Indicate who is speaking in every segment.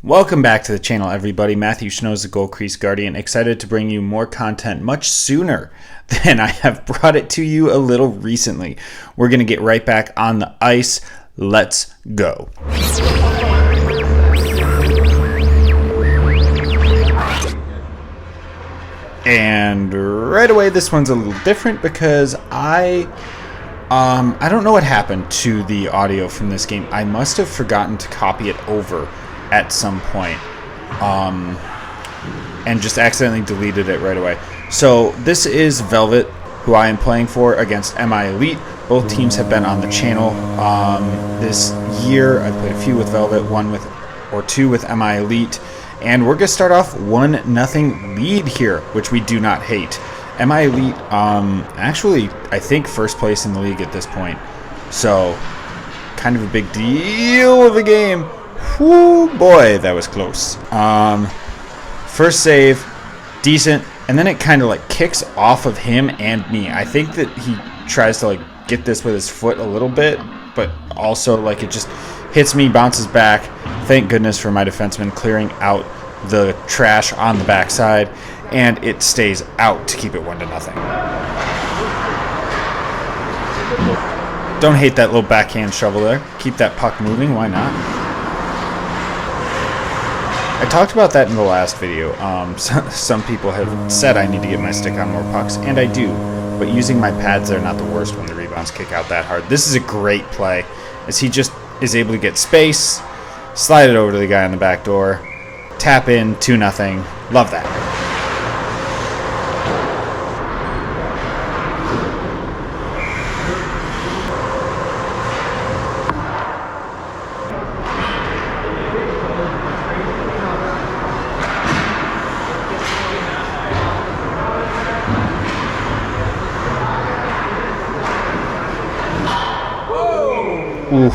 Speaker 1: Welcome back to the channel, everybody. Matthew Schnoes, the Goal Crease Guardian, excited to bring you more content much sooner than I have brought it to you a little recently. We're going to get right back on the ice. Let's go. And right away, this one's a little different because I don't know what happened to the audio from this game. I must have forgotten to copy it over at some point, and just accidentally deleted it right away. So this is Velvet, who I am playing for, against MI Elite. Both teams have been on the channel this year. I played a few with Velvet, two with MI Elite, and we're gonna start off 1-0 lead here, which we do not hate. MI Elite, actually, I think first place in the league at this point, so kind of a big deal of a game. Whoo, boy, that was close. First save, decent, and then it kind of like kicks off of him and me. I think that he tries to like get this with his foot a little bit, but also like it just hits me, bounces back. Thank goodness for my defenseman clearing out the trash on the backside, and it stays out to keep it 1-0. Don't hate that little backhand shovel there. Keep that puck moving, why not? I talked about that in the last video. Some people have said I need to get my stick on more pucks, and I do, but using my pads, they're not the worst when the rebounds kick out that hard. This is a great play, as he just is able to get space, slide it over to the guy on the back door, tap in, 2-0. Love that. Oof.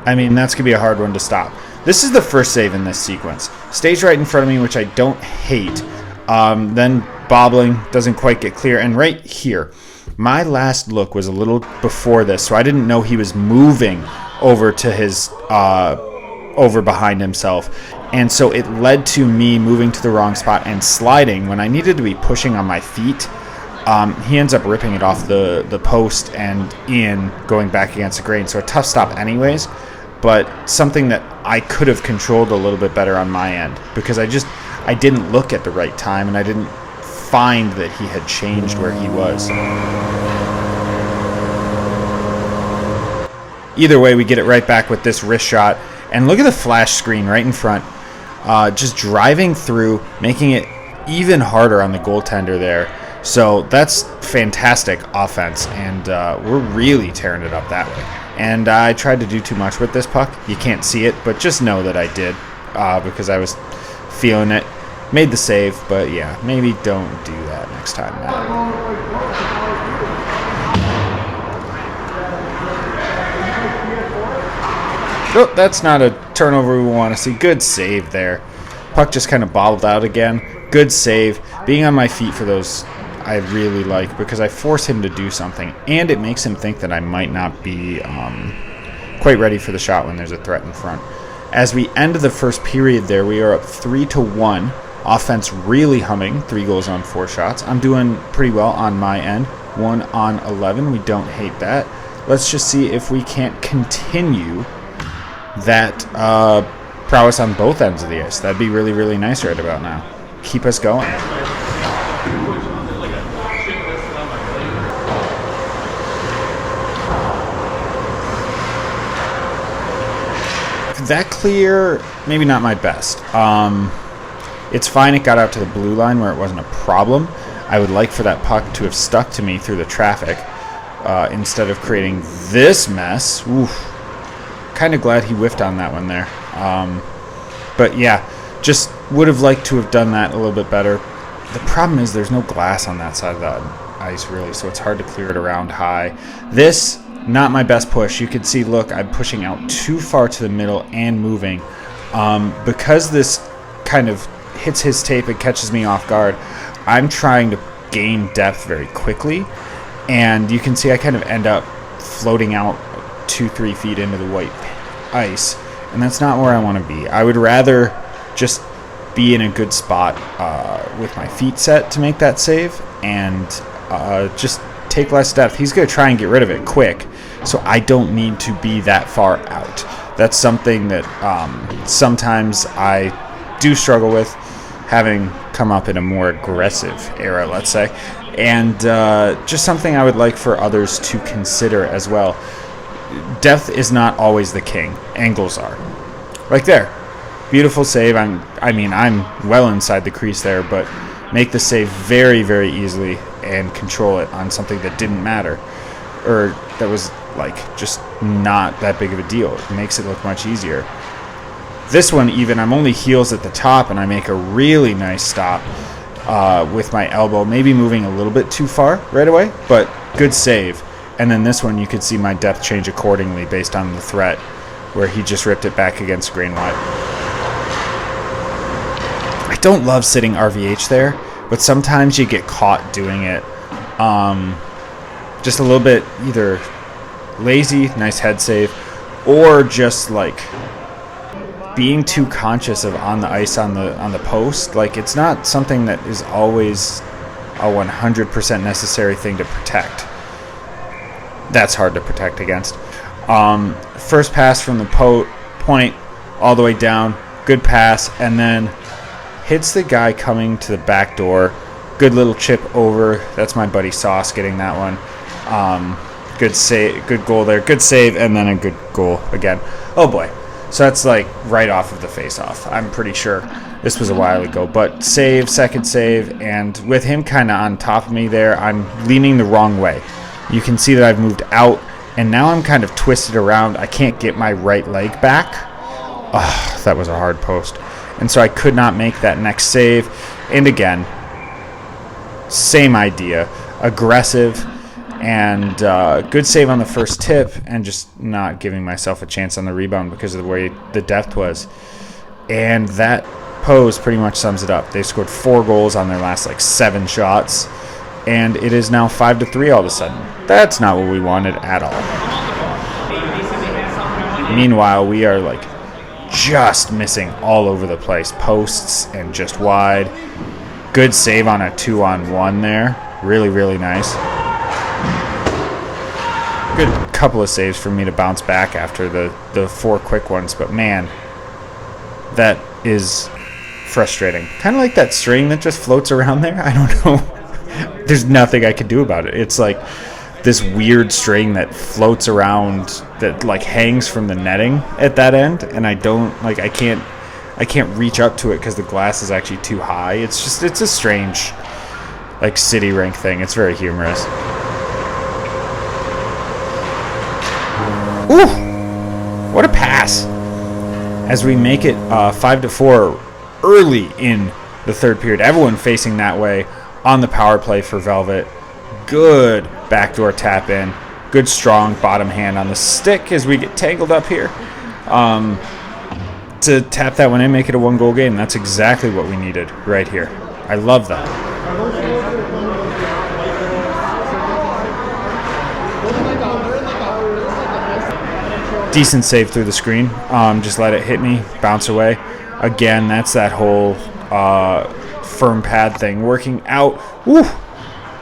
Speaker 1: I mean, that's going to be a hard one to stop. This is the first save in this sequence. Stays right in front of me, which I don't hate. Then bobbling, doesn't quite get clear. And right here, my last look was a little before this, so I didn't know he was moving over to his, over behind himself. And so it led to me moving to the wrong spot and sliding when I needed to be pushing on my feet. He ends up ripping it off the post and going back against the grain. So a tough stop anyways, but something that I could have controlled a little bit better on my end because I didn't look at the right time and I didn't find that he had changed where he was. Either way, we get it right back with this wrist shot. And look at the flash screen right in front. Just driving through, making it even harder on the goaltender there. So that's fantastic offense, and we're really tearing it up that way. And I tried to do too much with this puck. You can't see it, but just know that I did because I was feeling it. Made the save, but yeah, maybe don't do that next time, Matt. Oh, that's not a turnover we want to see. Good save there. Puck just kind of bobbled out again. Good save. Being on my feet for those I really like because I force him to do something, and it makes him think that I might not be quite ready for the shot when there's a threat in front. As we end the first period there, we are up 3-1. Offense really humming, 3 goals on 4 shots. I'm doing pretty well on my end, 1 on 11. We don't hate that. Let's just see if we can't continue that prowess on both ends of the ice. That'd be really, really nice right about now. Keep us going. That clear, maybe not my best. It's fine it got out to the blue line where it wasn't a problem. I would like for that puck to have stuck to me through the traffic instead of creating this mess. Oof. Kind of glad he whiffed on that one there. But yeah, just would have liked to have done that a little bit better. The problem is there's no glass on that side of the ice really, so it's hard to clear it around high. This, not my best push. You can see, look, I'm pushing out too far to the middle and moving. Because this kind of hits his tape and catches me off guard, I'm trying to gain depth very quickly. And you can see I kind of end up floating out 2-3 feet into the white ice and that's not where I want to be. I would rather just be in a good spot with my feet set to make that save, and just take less depth. He's going to try and get rid of it quick, so I don't need to be that far out. That's something that sometimes I do struggle with, having come up in a more aggressive era, let's say, and just something I would like for others to consider as well. Depth is not always the king. Angles are. Like there. Beautiful save. I'm well inside the crease there, but make the save very, very easily and control it on something that didn't matter, or that was like just not that big of a deal. It makes it look much easier. This one even, I'm only heels at the top, and I make a really nice stop with my elbow, maybe moving a little bit too far right away, but good save. And then this one, you could see my depth change accordingly based on the threat, where he just ripped it back against green white. I don't love sitting RVH there, but sometimes you get caught doing it. Just a little bit either lazy, nice head save, or just like being too conscious of on the ice on the post. Like, it's not something that is always a 100% necessary thing to protect. That's hard to protect against. First pass from the point all the way down, good pass, and then hits the guy coming to the back door. Good little chip over. That's my buddy Sauce getting that one. Good save, good goal there, good save, and then a good goal again. Oh boy. So that's like right off of the face-off. I'm pretty sure this was a while ago, but save, second save, and with him kind of on top of me there, I'm leaning the wrong way. You can see that I've moved out, and now I'm kind of twisted around. I can't get my right leg back. Oh, that was a hard post. And so I could not make that next save. And again, same idea. Aggressive and good save on the first tip, and just not giving myself a chance on the rebound because of the way the depth was. And that pose pretty much sums it up. They scored 4 goals on their last 7 shots, and it is now 5-3 all of a sudden. That's not what we wanted at all. Meanwhile, we are just missing all over the place. Posts and just wide. Good save on a 2-on-1 there. Really, really nice. Good couple of saves for me to bounce back after the 4 quick ones, but man, that is frustrating. Kind of like that string that just floats around there. I don't know. There's nothing I can do about it. It's like this weird string that floats around that hangs from the netting at that end, and I don't I can't reach up to it because the glass is actually too high. It's a strange city rink thing. It's very humorous. Ooh, what a pass! As we make it 5-4 early in the third period. Everyone facing that way on the power play for Velvet. Good backdoor tap in. Good strong bottom hand on the stick as we get tangled up here. To tap that one in, make it a 1-goal game. That's exactly what we needed right here. I love that. Decent save through the screen. Just let it hit me, bounce away. Again, that's that whole firm pad thing working out. Woo!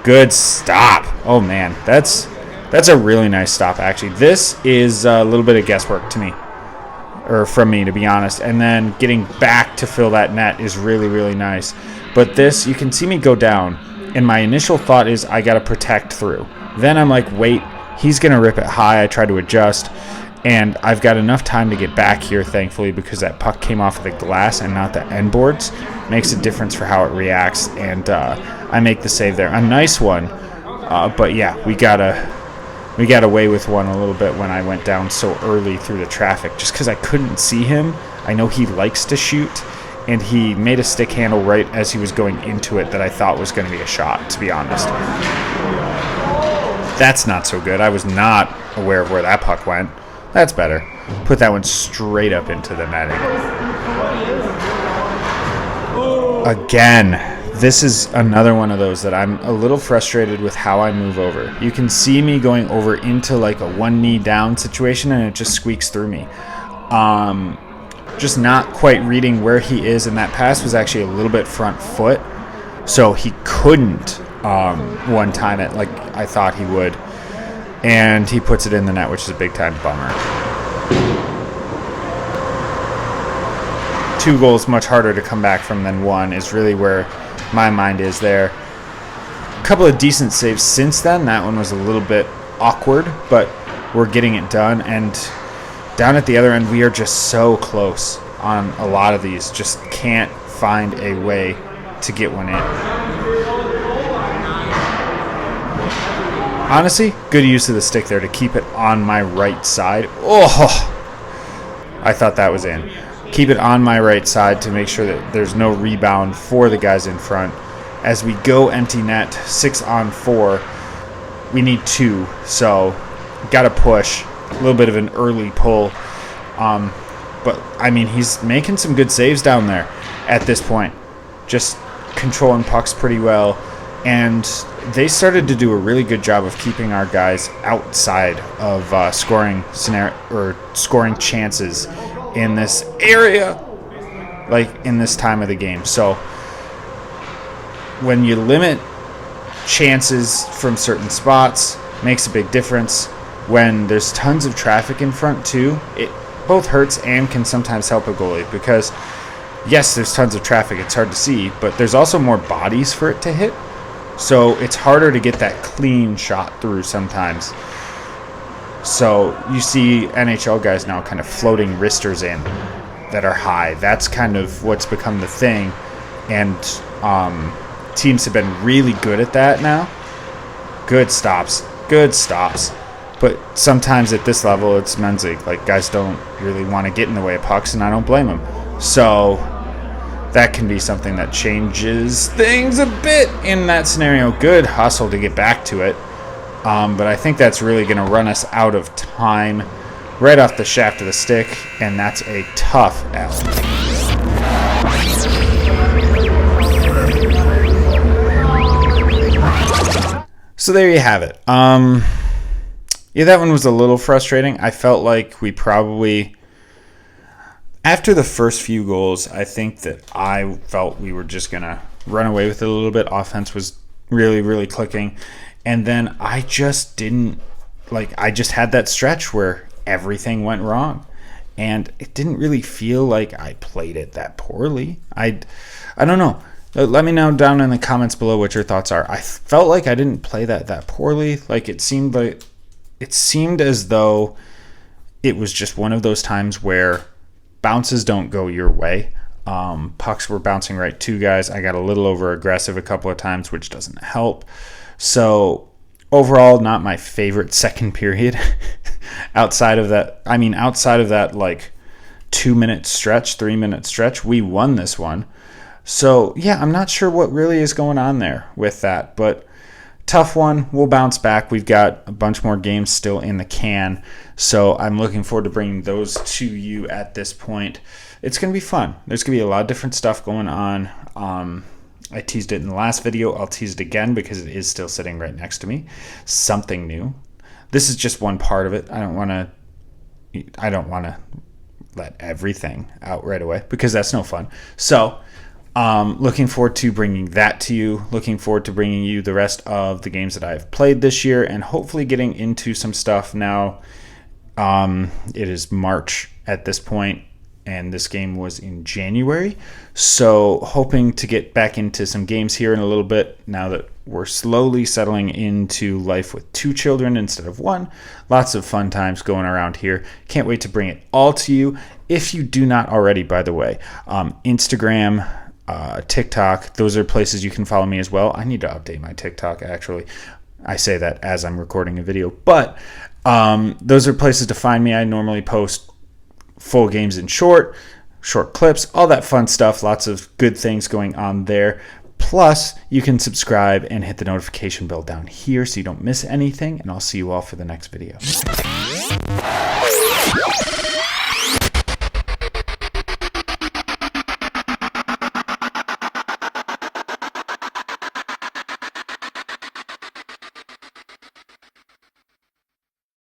Speaker 1: Good stop. Oh man, that's a really nice stop actually. This is a little bit of guesswork to me, or from me to be honest. And then getting back to fill that net is really, really nice. But this, you can see me go down, and my initial thought is I gotta protect through. Then I'm like, wait, he's gonna rip it high. I try to adjust. And I've got enough time to get back here, thankfully, because that puck came off of the glass and not the end boards. Makes a difference for how it reacts, and I make the save there. A nice one, but yeah, we got away with one a little bit when I went down so early through the traffic, just because I couldn't see him. I know he likes to shoot, and he made a stick handle right as he was going into it that I thought was going to be a shot, to be honest. That's not so good. I was not aware of where that puck went. That's better. Put that one straight up into the netting. Again, this is another one of those that I'm a little frustrated with how I move over. You can see me going over into a 1 knee down situation, and it just squeaks through me. just not quite reading where he is, and that pass was actually a little bit front foot, so he couldn't one time it like I thought he would, and he puts it in the net, which is a big time bummer. 2 goals much harder to come back from than 1 is really where my mind is there. A couple of decent saves since then. That one was a little bit awkward, but we're getting it done, and down at the other end we are just so close on a lot of these, just can't find a way to get one in. Honestly, good use of the stick there to keep it on my right side. Oh, I thought that was in. Keep it on my right side to make sure that there's no rebound for the guys in front. As we go empty net, 6-on-4, we need 2, so got to push. A little bit of an early pull. But, I mean, he's making some good saves down there at this point. Just controlling pucks pretty well. And they started to do a really good job of keeping our guys outside of scoring chances in this area, like in this time of the game. So when you limit chances from certain spots, makes a big difference. When there's tons of traffic in front too, it both hurts and can sometimes help a goalie, because yes, there's tons of traffic, it's hard to see, but there's also more bodies for it to hit, so it's harder to get that clean shot through sometimes. So you see NHL guys now kind of floating wristers in that are high. That's kind of what's become the thing, and teams have been really good at that now. Good stops. But sometimes at this level, it's men's league. Like, guys don't really want to get in the way of pucks, and I don't blame them. So that can be something that changes things a bit in that scenario. Good hustle to get back to it. But I think that's really going to run us out of time right off the shaft of the stick, and that's a tough L. So there you have it. Yeah, that one was a little frustrating. I felt like we probably, after the first few goals, I think that I felt we were just going to run away with it a little bit. Offense was really, really clicking. And then I just I just had that stretch where everything went wrong. And it didn't really feel like I played it that poorly. I don't know. Let me know down in the comments below what your thoughts are. I felt like I didn't play that poorly. Like it seemed as though it was just one of those times where bounces don't go your way. Pucks were bouncing right to guys. I got a little over aggressive a couple of times, which doesn't help. So overall, not my favorite second period. outside of that like 2-minute stretch, 3-minute stretch, we won this one. So yeah, I'm not sure what really is going on there with that, but tough one. We'll bounce back. We've got a bunch more games still in the can, so I'm looking forward to bringing those to you at this point. It's going to be fun. There's going to be a lot of different stuff going on. I teased it in the last video. I'll tease it again because it is still sitting right next to me. Something new. This is just one part of it. I don't want to let everything out right away because that's no fun. So looking forward to bringing that to you. Looking forward to bringing you the rest of the games that I've played this year and hopefully getting into some stuff now. It is March at this point, and this game was in January. So hoping to get back into some games here in a little bit now that we're slowly settling into life with 2 children instead of 1. Lots of fun times going around here. Can't wait to bring it all to you. If you do not already, by the way, Instagram, TikTok, those are places you can follow me as well. I need to update my TikTok, actually. I say that as I'm recording a video, but those are places to find me. I normally post full games in short clips, all that fun stuff. Lots of good things going on there. Plus, you can subscribe and hit the notification bell down here so you don't miss anything, and I'll see you all for the next video.